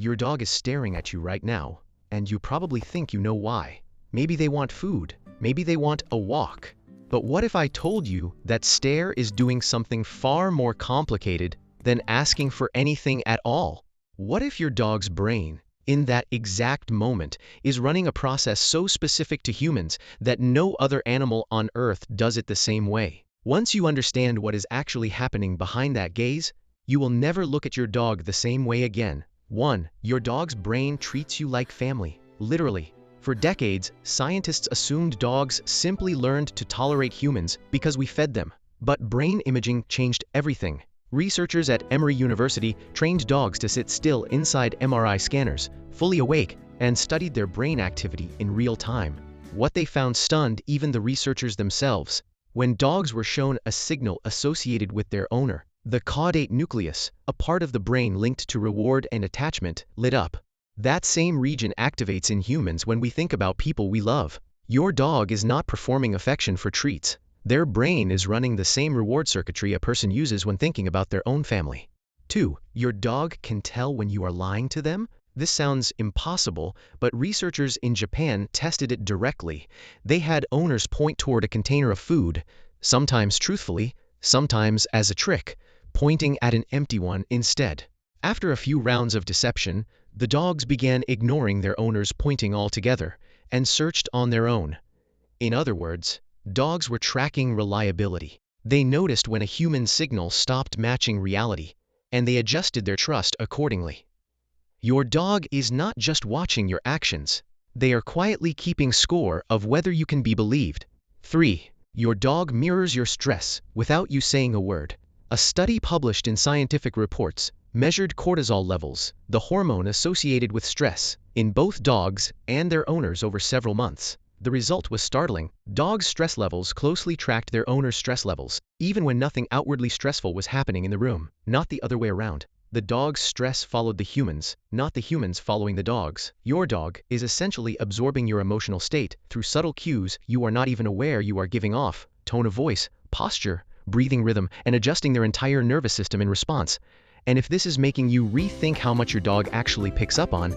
Your dog is staring at you right now, and you probably think you know why. Maybe they want food, maybe they want a walk. But what if I told you that stare is doing something far more complicated than asking for anything at all? What if your dog's brain, in that exact moment, is running a process so specific to humans that no other animal on Earth does it the same way? Once you understand what is actually happening behind that gaze, you will never look at your dog the same way again. 1. Your dog's brain treats you like family. Literally. For decades, scientists assumed dogs simply learned to tolerate humans because we fed them. But brain imaging changed everything. Researchers at Emory University trained dogs to sit still inside MRI scanners, fully awake, and studied their brain activity in real time. What they found stunned even the researchers themselves. When dogs were shown a signal associated with their owner, the caudate nucleus, a part of the brain linked to reward and attachment, lit up. That same region activates in humans when we think about people we love. Your dog is not performing affection for treats. Their brain is running the same reward circuitry a person uses when thinking about their own family. 2. Your dog can tell when you are lying to them? This sounds impossible, but researchers in Japan tested it directly. They had owners point toward a container of food, sometimes truthfully, sometimes as a trick, pointing at an empty one instead. After a few rounds of deception, the dogs began ignoring their owners pointing altogether and searched on their own. In other words, dogs were tracking reliability. They noticed when a human signal stopped matching reality, and they adjusted their trust accordingly. Your dog is not just watching your actions. They are quietly keeping score of whether you can be believed. 3. Your dog mirrors your stress without you saying a word. A study published in Scientific Reports measured cortisol levels, the hormone associated with stress, in both dogs and their owners over several months. The result was startling. Dogs' stress levels closely tracked their owners' stress levels, even when nothing outwardly stressful was happening in the room, not the other way around. The dog's stress followed the humans, not the humans following the dogs. Your dog is essentially absorbing your emotional state through subtle cues you are not even aware you are giving off: tone of voice, posture, breathing rhythm, and adjusting their entire nervous system in response. And if this is making you rethink how much your dog actually picks up on,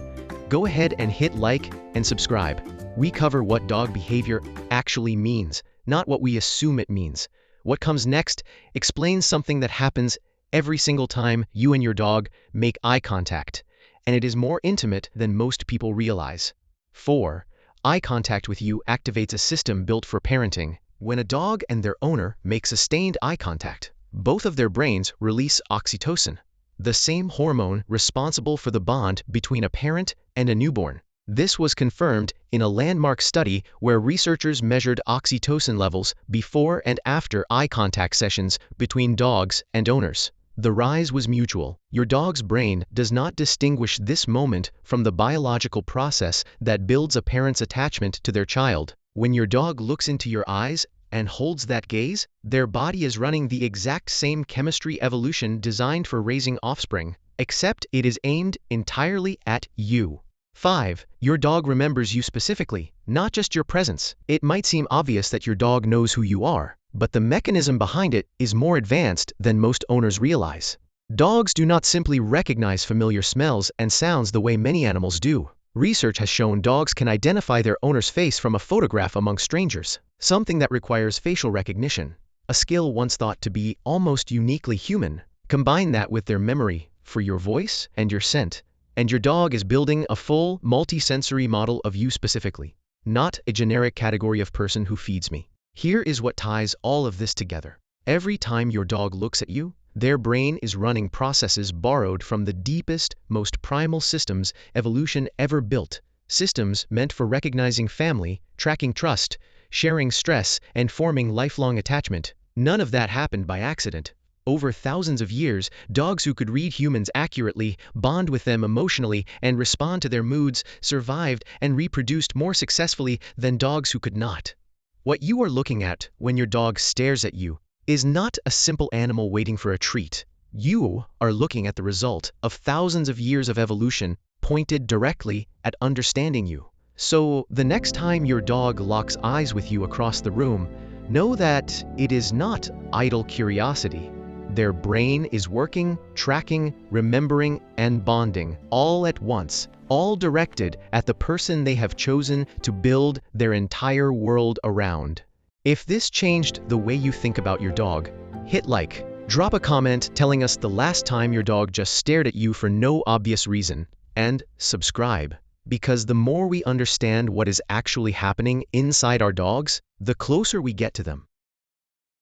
go ahead and hit like and subscribe. We cover what dog behavior actually means, not what we assume it means. What comes next explains something that happens every single time you and your dog make eye contact, and it is more intimate than most people realize. 4. Eye contact with you activates a system built for parenting. When a dog and their owner make sustained eye contact, both of their brains release oxytocin, the same hormone responsible for the bond between a parent and a newborn. This was confirmed in a landmark study where researchers measured oxytocin levels before and after eye contact sessions between dogs and owners. The rise was mutual. Your dog's brain does not distinguish this moment from the biological process that builds a parent's attachment to their child. When your dog looks into your eyes and holds that gaze, their body is running the exact same chemistry evolution designed for raising offspring, except it is aimed entirely at you. 5. Your dog remembers you specifically, not just your presence. It might seem obvious that your dog knows who you are, but the mechanism behind it is more advanced than most owners realize. Dogs do not simply recognize familiar smells and sounds the way many animals do. Research has shown dogs can identify their owner's face from a photograph among strangers, something that requires facial recognition, a skill once thought to be almost uniquely human. Combine that with their memory for your voice and your scent, and your dog is building a full, multi-sensory model of you specifically, not a generic category of person who feeds me. Here is what ties all of this together. Every time your dog looks at you, their brain is running processes borrowed from the deepest, most primal systems evolution ever built. Systems meant for recognizing family, tracking trust, sharing stress, and forming lifelong attachment. None of that happened by accident. Over thousands of years, dogs who could read humans accurately, bond with them emotionally, and respond to their moods survived and reproduced more successfully than dogs who could not. What you are looking at when your dog stares at you is not a simple animal waiting for a treat. You are looking at the result of thousands of years of evolution pointed directly at understanding you. So the next time your dog locks eyes with you across the room, know that it is not idle curiosity, their brain is working, tracking, remembering, and bonding all at once, all directed at the person they have chosen to build their entire world around. If this changed the way you think about your dog, hit like. Drop a comment telling us the last time your dog just stared at you for no obvious reason, and subscribe. Because the more we understand what is actually happening inside our dogs, the closer we get to them.